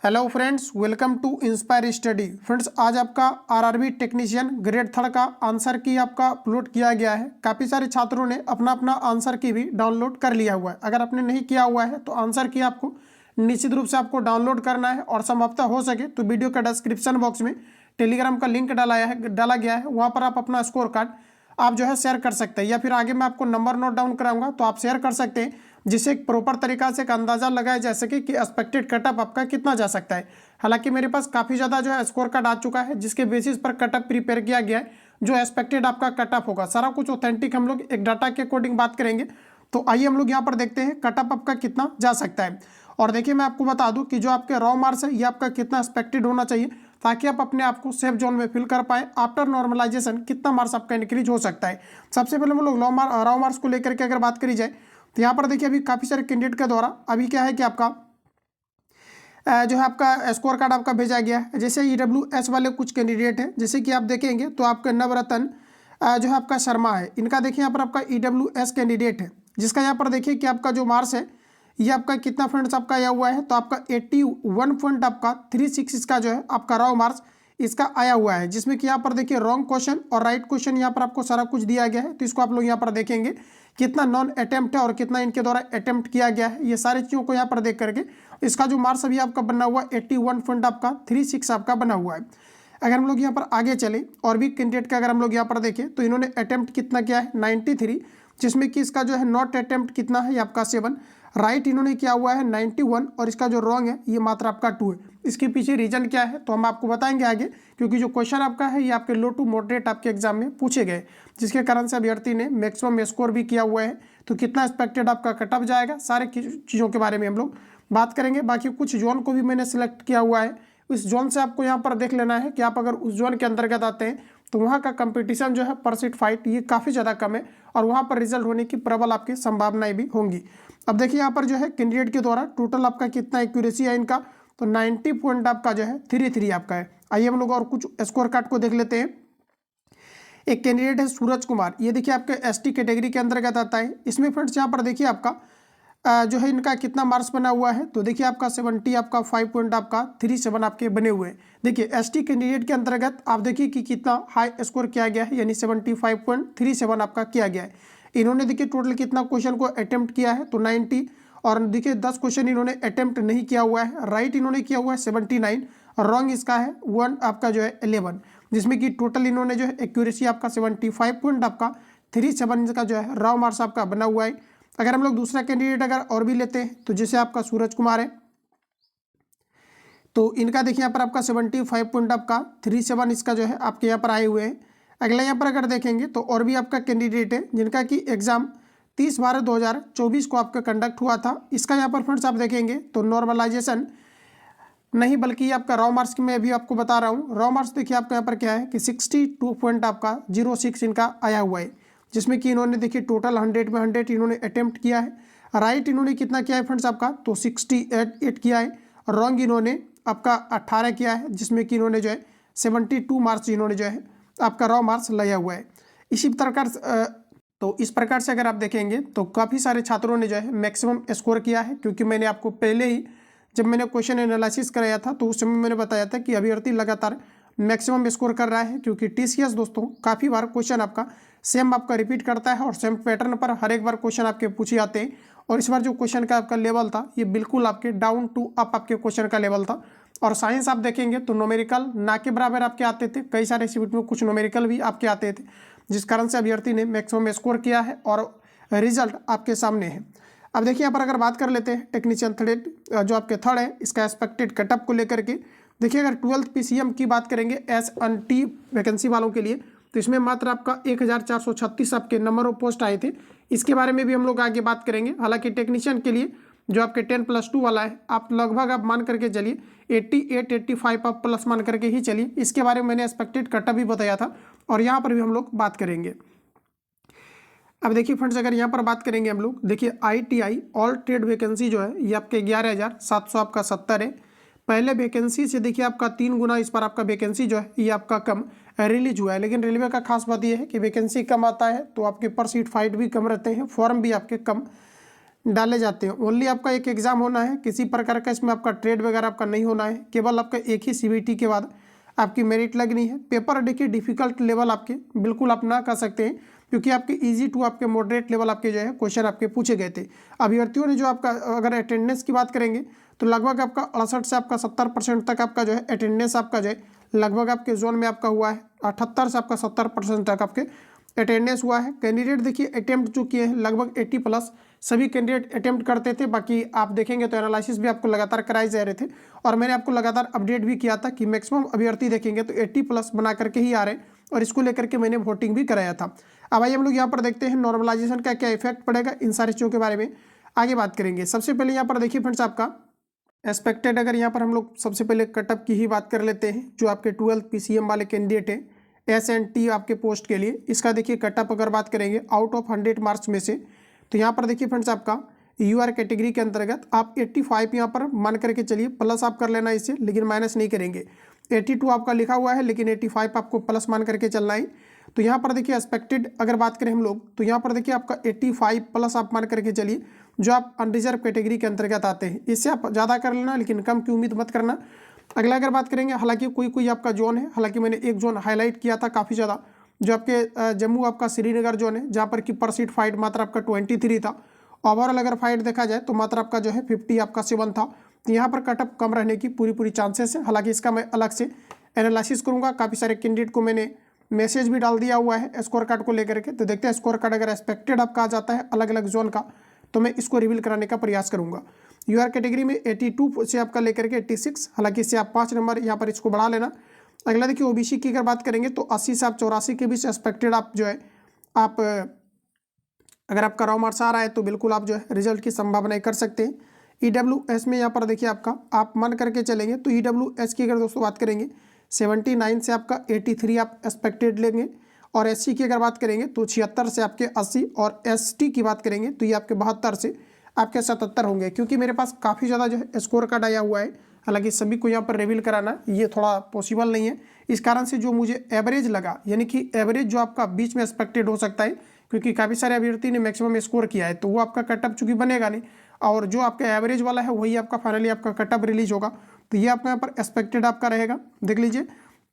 Hello friends, welcome to inspire study. Friends, आज आपका RRB technician grade 3 का answer की आपका अपलोड किया गया है। काफ़ी सारे छात्रों ने अपना अपना आंसर की भी डाउनलोड कर लिया हुआ है। अगर आपने नहीं किया हुआ है तो आंसर की आपको निश्चित रूप से आपको डाउनलोड करना है और संभवतः हो सके तो वीडियो का डिस्क्रिप्शन बॉक्स में टेलीग्राम का लिंक डाला गया है। वहाँ पर आप अपना स्कोर कार्ड आप जो है शेयर कर सकते हैं, या फिर आगे मैं आपको नंबर नोट डाउन कराऊंगा तो आप शेयर कर सकते हैं, जिससे एक प्रॉपर तरीका से एक अंदाजा लगाया जा सके कि एक्सपेक्टेड कटअप आपका कितना जा सकता है। हालांकि मेरे पास काफ़ी ज़्यादा जो है स्कोर कार्ड आ चुका है, जिसके बेसिस पर कटअप प्रिपेयर किया गया है। जो एक्सपेक्टेड आपका कटअप होगा सारा कुछ ऑथेंटिक हम लोग एक डाटा के अकॉर्डिंग बात करेंगे। तो आइए हम लोग यहाँ पर देखते हैं कटअप आपका कितना जा सकता है। और देखिए, मैं आपको बता दूं कि जो आपके रॉ मार्क्स है ये आपका कितना एक्सपेक्टेड होना चाहिए, ताकि आप अपने आप को सेफ जोन में फिल कर पाए। आफ्टर नॉर्मलाइजेशन कितना मार्क्स आपका इंक्रीज हो सकता है। सबसे पहले हम लोग रॉ मार्क्स को लेकर के अगर बात करी जाए तो यहाँ पर देखिए अभी काफ़ी सारे कैंडिडेट के द्वारा अभी क्या है कि आपका जो है आपका स्कोर कार्ड आपका भेजा गया है। जैसे EWS वाले कुछ कैंडिडेट हैं, जैसे कि आप देखेंगे तो आपका नवरत्न जो है आपका शर्मा है, इनका देखिए यहाँ पर आपका EWS कैंडिडेट है, जिसका यहाँ पर देखिए कि आपका जो मार्क्स है ये आपका कितना फ्रेंड्स आपका आया हुआ है। तो आपका 81 पॉइंट आपका 36 इसका जो है आपका रॉ मार्क्स इसका आया हुआ है, जिसमें कि यहाँ पर देखिए रॉन्ग क्वेश्चन और राइट क्वेश्चन यहाँ पर आपको सारा कुछ दिया गया है। तो इसको आप लोग यहाँ पर देखेंगे कितना नॉन अटेम्प्ट है और कितना इनके द्वारा अटेम्प्ट किया गया है। ये सारी चीज़ों को यहाँ पर देख करके इसका जो मार्क्स अभी आपका बना हुआ 81 पॉइंट आपका 36 आपका बना हुआ है। अगर हम लोग यहाँ पर आगे चले और भी कैंडिडेट का अगर हम लोग यहाँ पर देखें तो इन्होंने अटेम्प्ट कितना किया है 93, जिसमें कि इसका जो है नॉट अटेम्प्ट कितना है ये आपका 7, राइट इन्होंने किया हुआ है 91 और इसका जो रॉन्ग है ये मात्र आपका 2 है। इसके पीछे रीजन क्या है तो हम आपको बताएंगे आगे, क्योंकि जो क्वेश्चन आपका है ये आपके लो टू मॉडरेट आपके एग्जाम में पूछे गए, जिसके कारण से अभ्यर्थी ने मैक्सिमम स्कोर भी किया हुआ है। तो कितना एक्सपेक्टेड आपका कटअप जाएगा, सारे चीज़ों के बारे में हम लोग बात करेंगे। बाकी कुछ जोन को भी मैंने सिलेक्ट किया हुआ है, इस जोन से आपको यहाँ पर देख लेना है कि आप अगर उस जोन के अंतर्गत आते हैं तो वहाँ का कंपटीशन जो है पर सीट फाइट ये काफ़ी ज़्यादा कम है और वहाँ पर रिजल्ट होने की प्रबल आपकी संभावनाएं भी होंगी। अब देखिए यहाँ पर जो है कैंडिडेट के द्वारा टोटल आपका कितना एक्यूरेसी है इनका, तो 90 पॉइंट आपका जो है 33 आपका है। आइए हम लोग और कुछ स्कोर कार्ड को देख लेते हैं। एक कैंडिडेट है सूरज कुमार, ये देखिए आपके ST कैटेगरी के अंतर्गत आता है। इसमें फ्रेंड्स यहाँ पर देखिए आपका जो है इनका कितना मार्क्स बना हुआ है, तो देखिए आपका 70 आपका 5 पॉइंट आपका 37 आपके बने हुए हैं। देखिए ST कैंडिडेट के अंतर्गत आप देखिए कि कितना हाई स्कोर किया गया है, यानी 75.37 आपका किया गया है। इन्होंने देखिए टोटल कितना क्वेश्चन को अटेम्प्ट किया है तो 90, और देखिए 10 क्वेश्चन इन्होंने अटेम्प्ट नहीं किया हुआ है। राइट इन्होंने किया हुआ है 79 और रॉन्ग इसका है 1 आपका जो है 11, जिसमें कि टोटल इन्होंने जो है एक्यूरेसी आपका 75 पॉइंट आपका 37 का जो है रॉ मार्क्स आपका बना हुआ है। अगर हम लोग दूसरा कैंडिडेट अगर और भी लेते हैं तो जैसे आपका सूरज कुमार है, तो इनका देखिए यहाँ पर आपका 75 पॉइंट आपका 37 इसका जो है आपके यहाँ पर आए हुए हैं। अगला यहाँ पर अगर देखेंगे तो और भी आपका कैंडिडेट है जिनका कि एग्जाम 30/12/2024 को आपका कंडक्ट हुआ था। इसका यहाँ पर फ्रेंड्स आप देखेंगे तो नॉर्मलाइजेशन नहीं बल्कि आपका रॉ मार्क्स में अभी आपको बता रहा हूँ। रॉ मार्क्स देखिए आपका यहाँ पर क्या है कि 62 पॉइंट आपका 06 इनका आया हुआ है, जिसमें कि इन्होंने देखिए टोटल 100 में 100 इन्होंने अटेम्प्ट किया है। राइट इन्होंने कितना किया है फ्रेंड्स आपका तो 68 किया है, और रॉन्ग इन्होंने आपका 18 किया है, जिसमें कि इन्होंने जो है 72 मार्क्स इन्होंने जो है आपका रॉ मार्क्स लिया हुआ है। इसी प्रकार तो इस प्रकार से अगर आप देखेंगे तो काफ़ी सारे छात्रों ने जो है मैक्सिमम स्कोर किया है, क्योंकि मैंने आपको पहले ही जब मैंने क्वेश्चन एनालिसिस कराया था तो उस समय मैंने बताया था कि अभ्यर्थी लगातार मैक्सिमम स्कोर कर रहा है, क्योंकि TCS दोस्तों काफ़ी बार क्वेश्चन आपका सेम आपका रिपीट करता है और सेम पैटर्न पर हर एक बार क्वेश्चन आपके पूछे जाते हैं। और इस बार जो क्वेश्चन का आपका लेवल था ये बिल्कुल आपके डाउन टू अप आपके क्वेश्चन का लेवल था। और साइंस आप देखेंगे तो नोमेरिकल ना के बराबर आपके आते थे, कई सारे सीट में कुछ नोमेरिकल भी आपके आते थे, जिस कारण से अभ्यर्थी ने मैक्सिमम स्कोर किया है और रिजल्ट आपके सामने है। अब देखिए यहाँ पर अगर बात कर लेते हैं टेक्नीशियन थर्ड जो आपके थर्ड है, इसका एक्सपेक्टेड कटअप को लेकर के देखिए अगर 12th PCM की बात करेंगे SNT वैकेंसी वालों के लिए, तो इसमें मात्र आपका 1436 आपके नंबर ऑफ पोस्ट आए थे। इसके बारे में भी हम लोग आगे बात करेंगे। हालांकि टेक्नीशियन के लिए जो आपके 10+2 वाला है आप लगभग आप मान करके चलिए 88-85 आप प्लस मान करके ही चलिए। इसके बारे में मैंने एक्सपेक्टेड कटअप भी बताया था और यहाँ पर भी हम लोग बात करेंगे। अब देखिए फ्रेंड्स अगर यहाँ पर बात करेंगे हम लोग, देखिए ITI ऑल ट्रेड वैकेंसी जो है ये आपके 11,700 आपका 70 है। पहले वैकेंसी से देखिए आपका 3 गुना इस पर आपका वैकेंसी जो है ये आपका कम रिलीज हुआ है। लेकिन रेलवे का खास बात यह है कि वैकेंसी कम आता है तो आपके पर सीट फाइट भी कम रहते हैं, फॉर्म भी आपके कम डाले जाते हैं। ओनली आपका एक एग्जाम होना है, किसी प्रकार का इसमें आपका ट्रेड वगैरह आपका नहीं होना है, केवल आपका एक ही सीबीटी के बाद आपकी मेरिट लगनी है। पेपर देखिए डिफिकल्ट लेवल आपके बिल्कुल आप ना कर सकते हैं, क्योंकि आपके इजी टू आपके मॉडरेट लेवल आपके जो है क्वेश्चन आपके पूछे गए थे। अभ्यर्थियों ने जो आपका अगर अटेंडेंस की बात करेंगे तो लगभग आपका 68 से आपका 70% तक आपका जो है अटेंडेंस आपका जो है लगभग आपके जोन में आपका हुआ है। 78 से आपका 70% तक आपके अटेंडेंस हुआ है। कैंडिडेट देखिए अटेम्प्ट जो किए हैं लगभग 80 प्लस सभी कैंडिडेट अटेम्प्ट करते थे। बाकी आप देखेंगे तो एनालिसिस भी आपको लगातार कराए जा रहे थे, और मैंने आपको लगातार अपडेट भी किया था कि मैक्सिमम अभ्यर्थी देखेंगे तो 80 प्लस बना करके ही आ रहे हैं, और इसको लेकर के मैंने वोटिंग भी कराया था। अब आइए हम लोग यहाँ पर देखते हैं नॉर्मलाइजेशन का क्या इफेक्ट पड़ेगा, इन सारी चीज़ों के बारे में आगे बात करेंगे। सबसे पहले यहाँ पर देखिए फ्रेंड्स आपका एक्सपेक्टेड, अगर यहाँ पर हम लोग सबसे पहले कटअप की ही बात कर लेते हैं, जो आपके 12th PCM वाले कैंडिडेट हैं SNT आपके पोस्ट के लिए, इसका देखिए कटअप अगर बात करेंगे आउट ऑफ 100 मार्क्स में से, तो यहाँ पर देखिए फ्रेंड्स आपका UR कैटेगरी के अंतर्गत आप 85 यहाँ पर मान करके चलिए, प्लस आप कर लेना इसे, लेकिन माइनस नहीं करेंगे। 82 आपका लिखा हुआ है, लेकिन 85 आपको प्लस मान करके चलना है। तो यहाँ पर देखिए एक्सपेक्टेड अगर बात करें हम लोग, तो यहाँ पर देखिए आपका 85 प्लस आप मान करके चलिए, जो आप अनरिजर्व कैटेगरी के अंतर्गत आते हैं। इससे आप ज़्यादा कर लेना, लेकिन कम की उम्मीद मत करना। अगला अगर बात करेंगे, हालांकि कोई कोई आपका जोन है, हालांकि मैंने एक जोन हाईलाइट किया था काफ़ी ज़्यादा, जो आपके जम्मू आपका श्रीनगर जोन है, जहाँ पर कि पर सीट फाइट मात्र आपका 23 था। ओवरऑल अगर फाइट देखा जाए तो मात्र आपका जो है 50 आपका 7 था। तो यहाँ पर कटअप कम रहने की पूरी चांसेस है। हालांकि इसका मैं अलग से एनालिसिस करूँगा। काफ़ी सारे कैंडिडेट को मैंने मैसेज भी डाल दिया हुआ है स्कोर कार्ड को लेकर के, तो देखते हैं स्कोर कार्ड अगर एक्सपेक्टेड आपका आ जाता है अलग अलग जोन का, तो मैं इसको रिवील कराने का प्रयास करूंगा। UR कैटेगरी में 82 से आपका लेकर के 86, हालांकि इससे आप 5 नंबर यहाँ पर इसको बढ़ा लेना। अगला देखिए OBC की अगर बात करेंगे तो 80 से आप 84 के बीच एक्सपेक्टेड आप जो है आप अगर आपका रॉ मार्क्स आ रहा है तो बिल्कुल आप जो है रिजल्ट की संभावनाएं कर सकते हैं। EWS में यहाँ पर देखिए आपका आप मान करके चलेंगे तो EWS की अगर दोस्तों बात करेंगे 79 से आपका 83 आप एक्सपेक्टेड लेंगे, और SC की अगर बात करेंगे तो 76 से आपके 80, और ST की बात करेंगे तो ये आपके 72 से आपके 77 होंगे। क्योंकि मेरे पास काफ़ी ज़्यादा जो है स्कोर कार्ड आया हुआ है, हालांकि सभी को यहाँ पर रिवील कराना ये थोड़ा पॉसिबल नहीं है। इस कारण से जो मुझे एवरेज लगा, यानी कि एवरेज जो आपका बीच में एक्सपेक्टेड हो सकता है, क्योंकि काफ़ी सारे अभ्यर्थी ने मैक्सिमम स्कोर किया है, तो वो आपका कटअप चूंकि बनेगा नहीं, और जो आपका एवरेज वाला है वही आपका फाइनली आपका कटअप रिलीज होगा। तो ये आपका यहाँ पर एक्सपेक्टेड आपका रहेगा, देख लीजिए।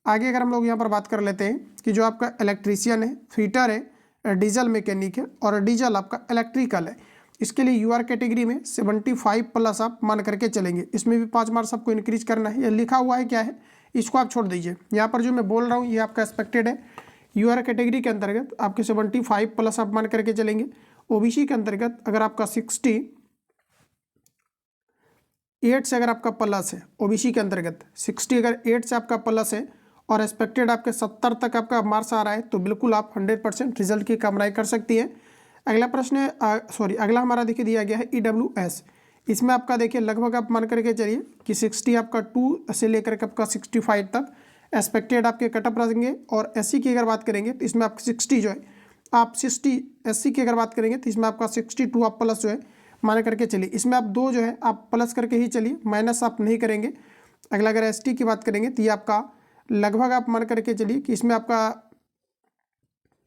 आगे अगर हम लोग यहाँ पर बात कर लेते हैं कि जो आपका इलेक्ट्रीशियन है, फिटर है, डीजल मैकेनिक है, और डीजल आपका इलेक्ट्रिकल है, इसके लिए UR कैटेगरी में 75 प्लस आप मान करके चलेंगे। इसमें भी 5 मार्क्स आपको इंक्रीज करना है। ये लिखा हुआ है क्या है, इसको आप छोड़ दीजिए। यहाँ पर जो मैं बोल रहा हूँ ये आपका एक्सपेक्टेड है। UR कैटेगरी के अंतर्गत आपके 75 प्लस आप मान करके चलेंगे। OBC के अंतर्गत अगर आपका 68 से अगर आपका प्लस है, OBC के अंतर्गत 60 अगर 8 से आपका प्लस है, और एक्सपेक्टेड आपके 70 तक आपका मार्क्स आ रहा है, तो बिल्कुल आप 100% रिजल्ट की कामनाएं कर सकती हैं। अगला प्रश्न है अगला हमारा देखिए दिया गया है EWS। इसमें आपका देखिए लगभग आप मान करके चलिए कि 60 आपका 2 से लेकर के आपका 65 तक एक्सपेक्टेड आपके कटअप रहेंगे। और SC की अगर बात करेंगे तो इसमें आप 60 जो है आप 60 SC की अगर बात करेंगे तो इसमें आपका 62 आप प्लस जो है मान करके चलिए। इसमें आप 2 जो है आप प्लस करके ही चलिए, माइनस आप नहीं करेंगे। अगला अगर ST की बात करेंगे तो ये आपका लगभग आप मान करके चलिए कि इसमें आपका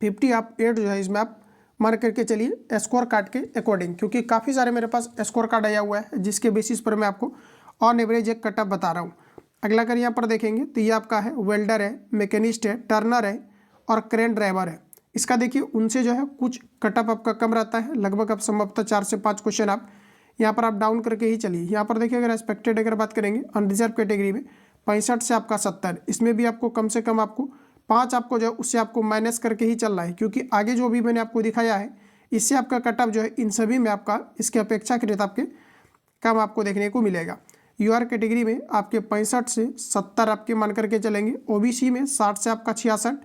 50 आप 8 जो है इसमें आप मान करके चलिए स्कोर कार्ड के अकॉर्डिंग, क्योंकि काफ़ी सारे मेरे पास स्कोर कार्ड आया हुआ है जिसके बेसिस पर मैं आपको ऑन एवरेज एक कटअप बता रहा हूँ। अगला अगर यहाँ पर देखेंगे तो ये आपका है वेल्डर है, मैकेनिस्ट है, टर्नर है, और क्रेन ड्राइवर है। इसका देखिए उनसे जो है कुछ कटअप आपका कम रहता है, लगभग आप संभवतः 4 से 5 क्वेश्चन आप यहाँ पर आप डाउन करके ही चलिए। यहाँ पर देखिए अगर एक्सपेक्टेड अगर बात करेंगे अनरिजर्व कैटेगरी में 65 से आपका 70, इसमें भी आपको कम से कम आपको 5 आपको जो है उससे आपको माइनस करके ही चलना है, क्योंकि आगे जो भी मैंने आपको दिखाया है इससे आपका कटअप जो है इन सभी में आपका इसके अपेक्षाकृत आपके कम आपको देखने को मिलेगा। UR कैटेगरी में आपके 65 से 70 आपके मान करके चलेंगे। OBC में 60 से आपका 66,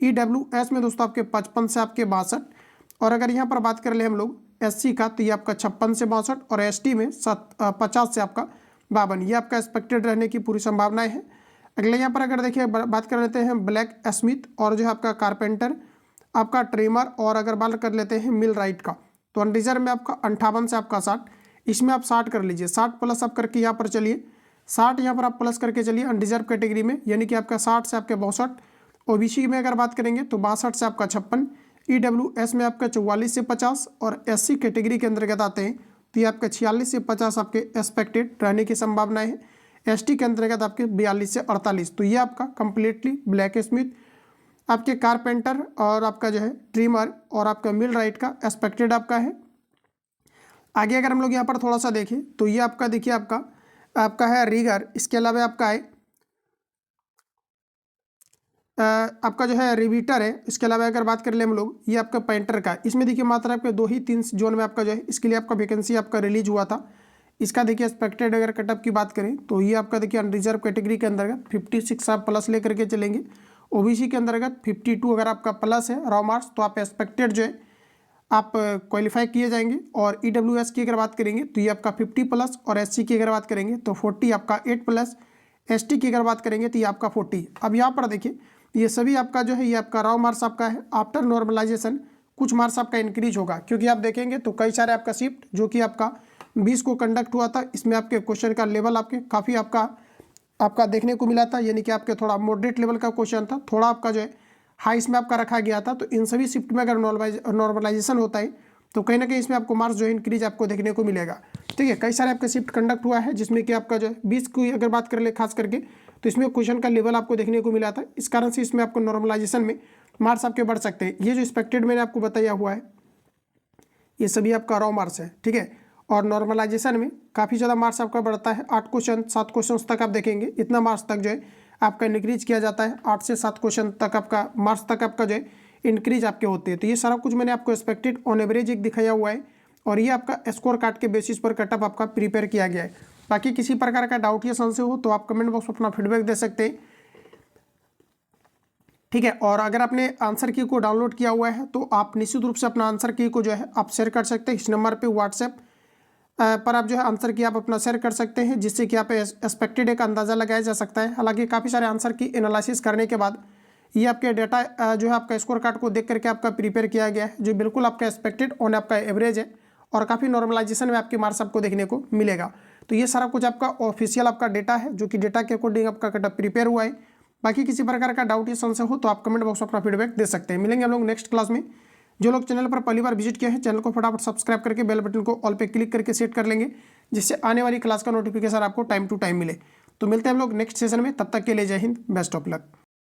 EWS में दोस्तों आपके 55 से आपके 62, और अगर यहाँ पर बात कर ले हम लोग SC का तो ये आपका 56 से 62, और ST में 50 से आपका 52। ये आपका एक्सपेक्टेड रहने की पूरी संभावनाएं हैं। अगले यहाँ पर अगर देखिए बात कर लेते हैं ब्लैक स्मिथ, और जो है आपका कारपेंटर, आपका ट्रिमर, और अगर बात कर लेते हैं मिल राइट का, तो अनरिजर्व में आपका 58 से आपका 60, इसमें आप 60 कर लीजिए, 60 प्लस आप करके यहाँ पर चलिए, 60 यहाँ पर आप प्लस करके चलिए अनरिजर्व कैटेगरी में, यानी कि आपका 60 से आपके 62। OBC में अगर बात करेंगे तो 62 से आपका 56, EWS में आपका 44 से 50, और SC कैटेगरी के अंतर्गत आते हैं तो ये आपके 46 से 50 आपके एक्सपेक्टेड रहने की संभावनाएं है। एसटी के अंतर्गत आपके 42 से 48। तो ये आपका कंप्लीटली ब्लैक स्मिथ, आपके कारपेंटर और आपका जो है ट्रिमर और आपका मिल राइट का एक्सपेक्टेड आपका है। आगे अगर हम लोग यहाँ पर थोड़ा सा देखें तो ये आपका देखिए आपका है रिगर, इसके अलावा आपका है आपका जो है रिवीटर है। इसके अलावा अगर बात कर ले हम लोग ये आपका पेंटर का, इसमें देखिए मात्र आपके 2 ही 3 जोन में आपका जो है इसके लिए आपका वैकेंसी आपका रिलीज हुआ था। इसका देखिए एक्सपेक्टेड अगर कटअप की बात करें तो ये आपका देखिए अनरिजर्व कैटेगरी के अंतर्गत 56 आप प्लस लेकर के चलेंगे। ओबीसी के अंतर्गत 52 अगर आपका प्लस है रॉ मार्क्स तो आप एक्सपेक्टेड जो है आप क्वालिफाई किए जाएंगे। और ईडब्ल्यूएस की अगर बात करेंगे तो ये आपका 50 प्लस, और एससी की अगर बात करेंगे तो 40 आपका 8 प्लस, एसटी की अगर बात करेंगे तो ये आपका 40। अब यहाँ पर देखिए ये सभी आपका जो है ये आपका रॉ मार्क्स आपका है। आफ्टर नॉर्मलाइजेशन कुछ मार्क्स आपका इंक्रीज होगा, क्योंकि आप देखेंगे तो कई सारे आपका शिफ्ट जो कि आपका 20 को कंडक्ट हुआ था, इसमें आपके क्वेश्चन का लेवल आपके काफ़ी आपका देखने को मिला था, यानी कि आपके थोड़ा मॉडरेट लेवल का क्वेश्चन था, थोड़ा आपका जो है हाई इसमें आपका रखा गया था। तो इन सभी शिफ्ट में अगर नॉर्मलाइजेशन होता है तो कहीं ना कहीं इसमें आपको मार्क्स जो है इंक्रीज आपको देखने को मिलेगा। ठीक है, कई सारे आपका शिफ्ट कंडक्ट हुआ है जिसमें कि आपका जो है 20 की अगर बात कर ले खास करके तो इसमें क्वेश्चन का लेवल आपको देखने को मिला था। इस कारण से इसमें आपको नॉर्मलाइजेशन में मार्क्स आपके बढ़ सकते हैं। ये जो एक्सपेक्टेड मैंने आपको बताया हुआ है ये सभी आपका रॉ मार्क्स है। ठीक है, और नॉर्मलाइजेशन में काफ़ी ज़्यादा मार्क्स आपका बढ़ता है। 8 क्वेश्चन 7 क्वेश्चन तक आप देखेंगे इतना मार्क्स तक जो है आपका इंक्रीज किया जाता है। 8 से 7 क्वेश्चन तक आपका मार्क्स तक आपका जो है इंक्रीज आपके होते हैं। तो ये सारा कुछ मैंने आपको एक्सपेक्टेड ऑन एवरेज एक दिखाया हुआ है, और ये आपका स्कोर कार्ड के बेसिस पर कटअप आपका प्रिपेयर किया गया है। बाकी किसी प्रकार का डाउट या संशय हो तो आप कमेंट बॉक्स में अपना फीडबैक दे सकते हैं। ठीक है, और अगर आपने आंसर की को डाउनलोड किया हुआ है तो आप निश्चित रूप से अपना आंसर की को जो है आप शेयर कर सकते हैं। इस नंबर पे व्हाट्सएप पर आप जो है आंसर की आप अपना शेयर कर सकते हैं, जिससे कि आप एक्सपेक्टेड एक अंदाज़ा लगाया जा सकता है। हालांकि काफ़ी सारे आंसर की एनालिसिस करने के बाद ये आपके डाटा जो है आपका स्कोर कार्ड को देख करके आपका प्रिपेयर किया गया है, जो बिल्कुल आपका एक्सपेक्टेड ऑन आपका एवरेज है, और काफ़ी नॉर्मलाइजेशन में आपके मार्क्स आपको देखने को मिलेगा। तो ये सारा कुछ आपका ऑफिशियल आपका डेटा है, जो कि डेटा के अकॉर्डिंग आपका कटअप प्रिपेयर हुआ है। बाकी किसी प्रकार का डाउट या संशय हो तो आप कमेंट बॉक्स में अपना फीडबैक दे सकते हैं। मिलेंगे हम लोग नेक्स्ट क्लास में। जो लोग चैनल पर पहली बार विजिट किए हैं चैनल को फटाफट सब्सक्राइब करके बेल बटन को ऑल पे क्लिक करके सेट कर लेंगे, जिससे आने वाली क्लास का नोटिफिकेशन आपको टाइम टू टाइम मिले। तो मिलते हैं हम लोग नेक्स्ट सेशन में, तब तक के लिए जय हिंद, बेस्ट ऑफ लक।